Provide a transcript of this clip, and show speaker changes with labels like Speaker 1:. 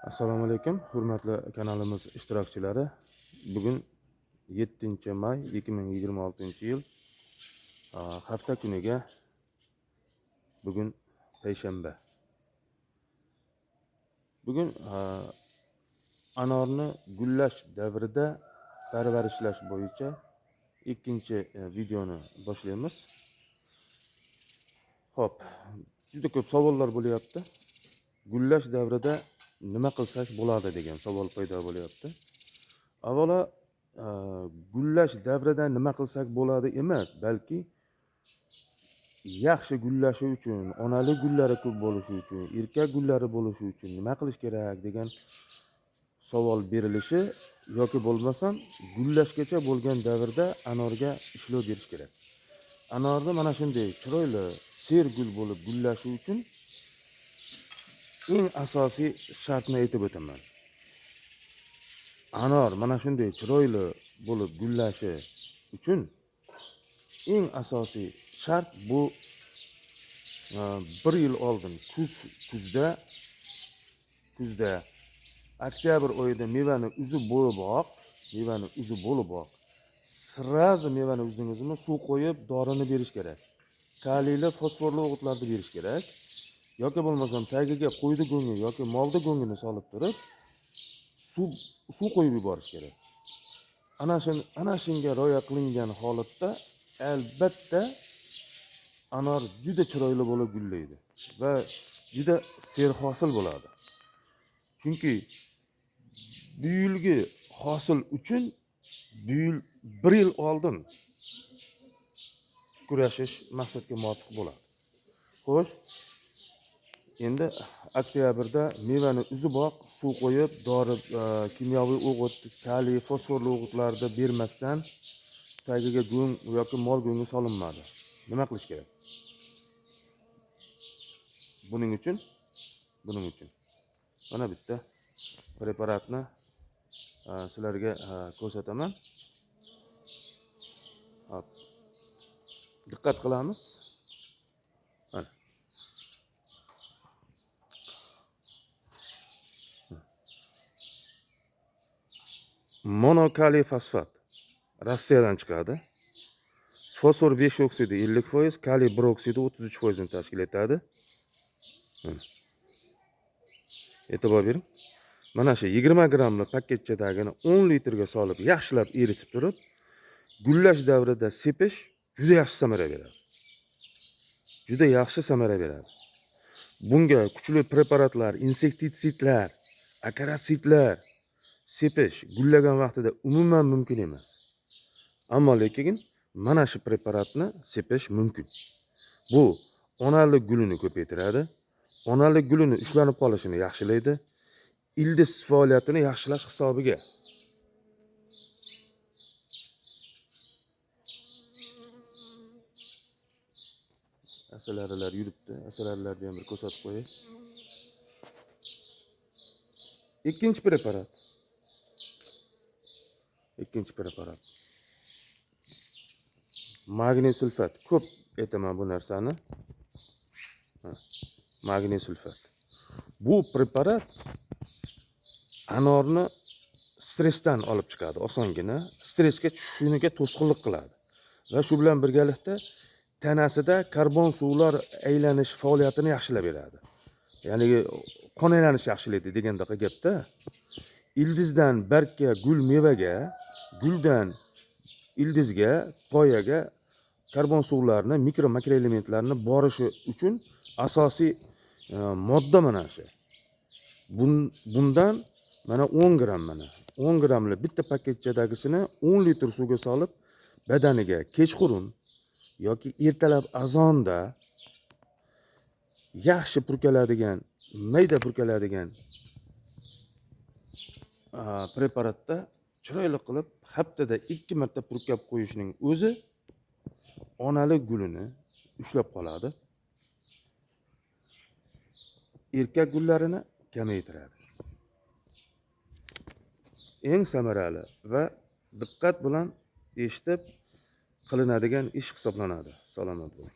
Speaker 1: Assalomu alaykum, hurmatli kanalimiz ishtirokchilari. Bugun 7-may 2026-yil hafta kuniga bugun payshanba. Bugun anorni gullash davrida parvarishlash bo'yicha ikkinchi videoni boshlaymiz. Xo'p, juda ko'p savollar bo'lyapti. Gullash davrida nima qilsak bo'ladi degan savol paydo bo'lyapti. Avvalo, gullash davrida nima qilsak bo'ladi emas, balki yaxshi gullashi uchun, onali gullari ko'p bo'lishi uchun, erkak gullari bo'lishi uchun nima qilish kerak degan savol berilishi yoki bo'lmasam gullashgacha bo'lgan davrda anorga ishlov berish kerak. Anorni mana shunday chiroyli sergul bo'lib gullashi uchun eng asosiy shartni aytib o'taman. Anor mana shunday chiroyli bo'lib gullashi uchun eng asosiy shart bu 1 yil oldin kuzda oktyabr oyida mevani uzib bo'liboq srazi mevani uzdingizmi suv qo'yib dorini berish kerak. Kaliyli fosforli o'g'itlarni berish kerak. Yoki bo'lmasam tagiga qo'ydi go'ngi yoki molda go'ngini solib turib suv qo'yib yuborish kerak. Ana shunga rioya qilingan holatda albatta anor juda chiroyli bo'lib gullaydi va juda serhosil bo'ladi. Chunki bu yilgi hosil uchun bu yil 1 yil oldin kurashish maqsadga muvofiq bo'ladi. Xo'sh, endi oktyabrda mevani uziboq suv qo'yib, dori, kimyoviy o'g'it, kaliy, fosforli o'g'itlarni bermasdan tagiga go'ng yoki mol go'ngi solinmadi. Nima qilish kerak? Buning uchun mana bitta preparatni sizlarga ko'rsataman. Hop. Diqqat qilamiz. Mana. Monokaliy fosfat Rossiyadan chiqadi. Fosfor 5 oksidi 50%, kaliy 1 oksidi 33% ni tashkil etadi. E'tibor bering. Mana shu 20 grammli paketchadagini 10 litrga solib, yaxshilab eritib turib, gullash davrida sepish juda yaxshi samara beradi. Bunga kuchli preparatlar, insektitsidlar, akaratsidlar sepish gullagan vaqtida umuman mumkin emas. Ammo lekin mana shu preparatni sepish mumkin. Bu onalik gulini ko'paytiradi, onalik gulini ushlanib qolishini yaxshilaydi, ildiz faoliyatini yaxshilash hisobiga. Asalarilar yuribdi, asalarilarni ham bir ko'rsatib qo'yay. Ikkinchi preparat. Magniy sulfat. Ko'p aytaman bu narsani. Magniy sulfat. Bu preparat anorni stressdan olib chiqadi, osongina. Stressga tushishiniga to'sqinlik qiladi. Va shu bilan birgalikda tanasida karbon suvlar aylanish faoliyatini yaxshilab beradi. Ya'ni qon aylanishi yaxshilaydi degandaqa gapda. Ildizdan bargga, gul mevaga, guldan ildizga, poyaga karbon suvlarni, makroelementlarni borishi uchun asosiy modda mana shu. Bundan mana 10 gram 10 gramli bitta paketchadagisini 10 litr suvga solib, badaniga kechqurun yoki ertalab azonda yaxshi purkaladigan, mayda purkaladigan preparatda chiroyli qilib haftada 2 marta purkab qo'yishning o'zi onalik gulini ushlab qoladi. Erkak gullarini kamaytiradi. Eng samarali va diqqat bilan eshitib qilinadigan ish hisoblanadi. Salomat bo'ling.